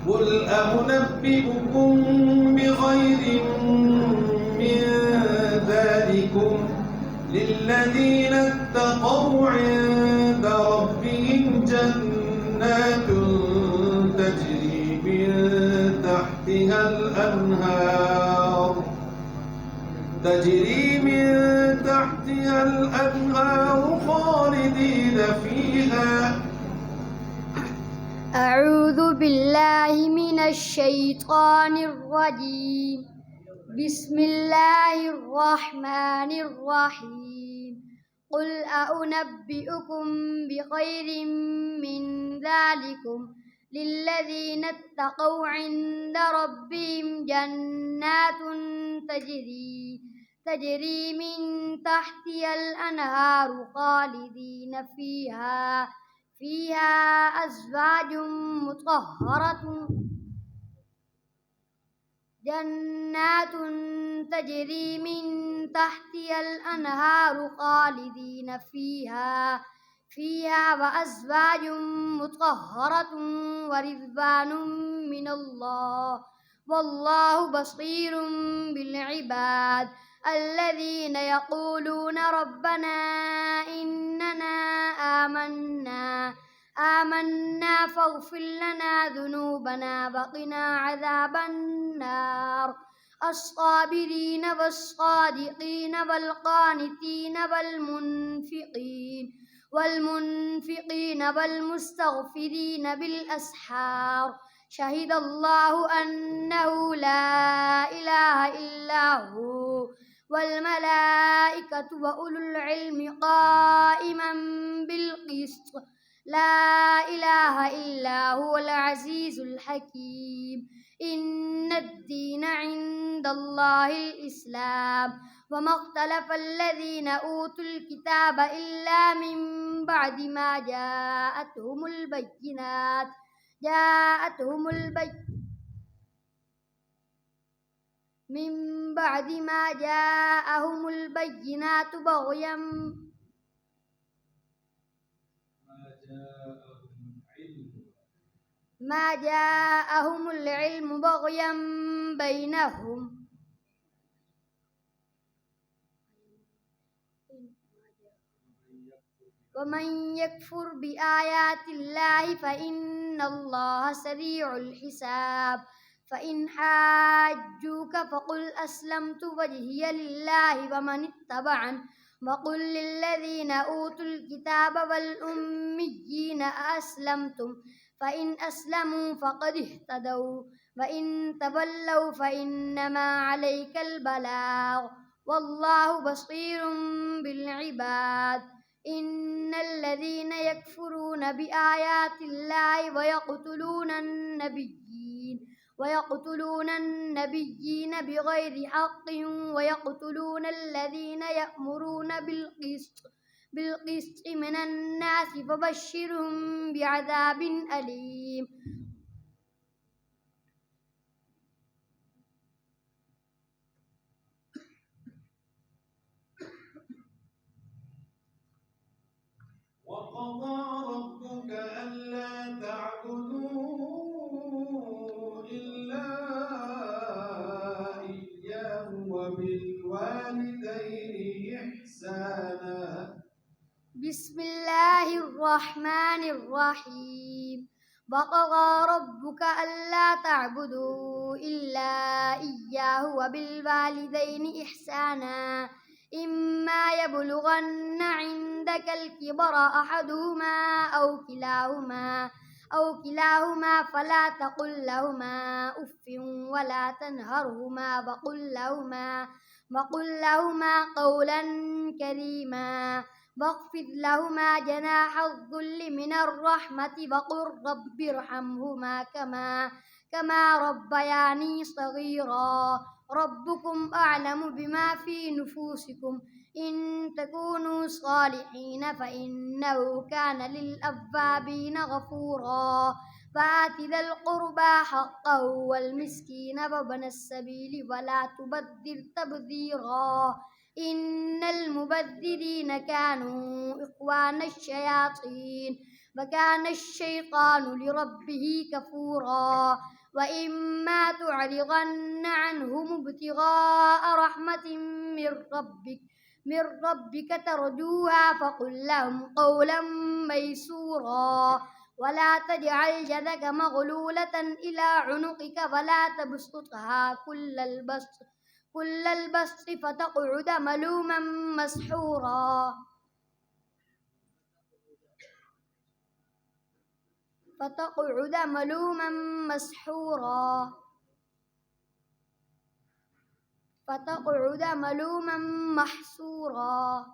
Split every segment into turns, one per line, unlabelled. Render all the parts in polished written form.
قل أنبئكم بخير من ذلكم للذين اتقوا عند ربهم جنات تجري من تحتها الأنهار خالدين فيها.
أعوذ بالله من الشيطان الرجيم. بسم الله الرحمن الرحيم. قل أنبئكم بخير من ذلكم للذين اتقوا عند ربهم جنات تجري من تحتها الأنهار خالدين فيها أزواج مطهرة جنات تجري من تحتها الأنهار خالدين فيها وأزواج مطهرة ورضوان من الله والله بصير بالعباد. الذين يقولون ربنا إننا آمنا فاغفر لنا ذنوبنا وقنا عذاب النار. الصابرين والصادقين والقانتين والمنفقين والمستغفرين بالأسحار. شهد الله أنه لا إله إلا هو والملائكة وأولو العلم قائما بالقسط. لا إله إلا هو العزيز الحكيم. إن الدين عند الله الإسلام. وما اختلف الذين أوتوا الكتاب إلا من بعد ما جاءتهم البينات بغيا ما جاءهم العلم بغيا بينهم ومن يكفر بآيات الله فإن الله سريع الحساب. فإن حاجوك فقل أسلمت وجهي لله ومن اتبعني وقل للذين أوتوا الكتاب والأميين أأسلمتم فإن أسلموا فقد اهتدوا وإن تولوا فإنما عليك البلاغ والله بصير بالعباد. إن الذين يكفرون بآيات الله ويقتلون النبيين بغير حق ويقتلون الذين يأمرون بالقسط من الناس فبشرهم بعذاب أليم.
وقضى ربك ألا تعبدوا إلا إياه وبالوالدين إحسانا.
بسم الله الرحمن الرحيم. وقضى ربك ألا تعبدوا إلا إياه وبالوالدين إحسانا. إما يبلغن عندك الكبر أحدهما أو كلاهما فلا تقل لهما أف ولا تنهرهما وقل لهما قولا كريما واخفض لهما جناح الذل من الرحمة وقل رب ارحمهما كما ربياني صغيرا. ربكم أعلم بما في نفوسكم إن تكونوا صالحين فإنه كان للأوابين غفورا. فآت ذا القربى حقه والمسكين وابن السبيل ولا تبذر تبذيرا. إن المبذرين كانوا إخوان الشياطين وكان الشيطان لربه كفورا وإما تعرضن عنهم ابتغاء رحمة من ربك ترجوها فقل لهم قولا ميسورا ولا تجعل يدك مغلولة إلى عنقك ولا تبسطها كل البسط فتقعد ملوما مسحورا فتقعد ملوما مسحورا فتقعد ملوما محسورا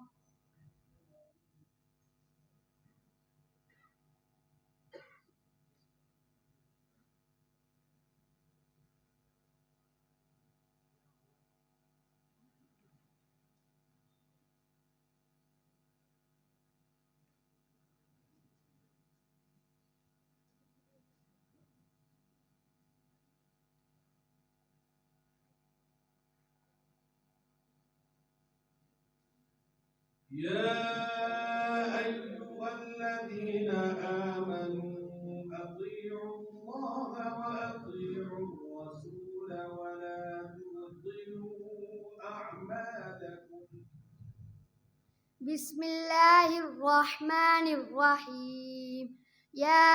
يا أيها الذين آمنوا أطيعوا الله وأطيعوا الرسول ولا تبطلوا أعمالكم.
بسم الله الرحمن الرحيم يا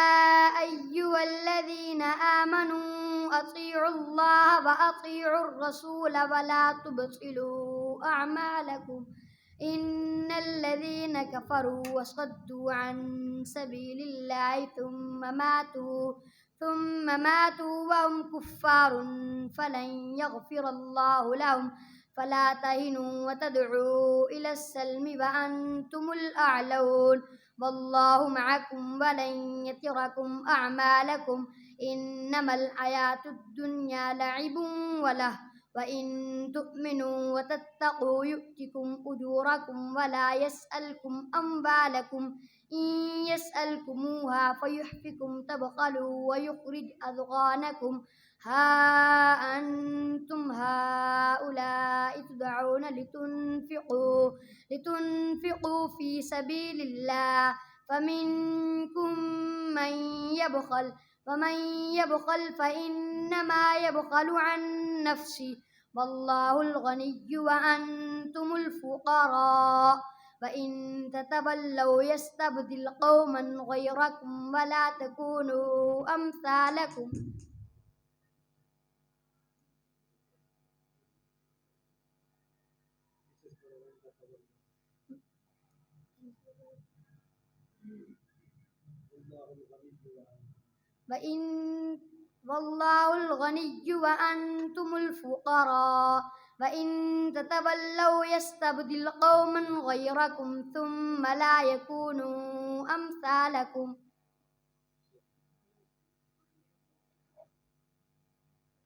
أيها الذين آمنوا أطيعوا الله وأطيعوا الرسول ولا تبطلوا أعمالكم إن الذين كفروا وصدوا عن سبيل الله ثم ماتوا وهم كفار فلن يغفر الله لهم فلا تهنوا وتدعوا إلى السلم وأنتم الأعلون والله معكم ولن يتركم أعمالكم إنما الحياة الدنيا لعب وله وإن تؤمنوا وتتقوا يؤتكم أجوركم ولا يسألكم أموالكم إن يسألكموها فيحفكم تبخلوا ويخرج أضغانكم ها أنتم هؤلاء تدعون لتنفقوا في سبيل الله فمنكم من يبخل ومن يبخل فإنما يبخل عن نفسه والله الغني وأنتم الفقراء وإن تتولوا يستبدل قوما غيركم ولا تكونوا أمثالكم والله الغني وأنتم الفقراء وإن تتولوا يستبدل قوما غيركم ثم لا يكونوا أمثالكم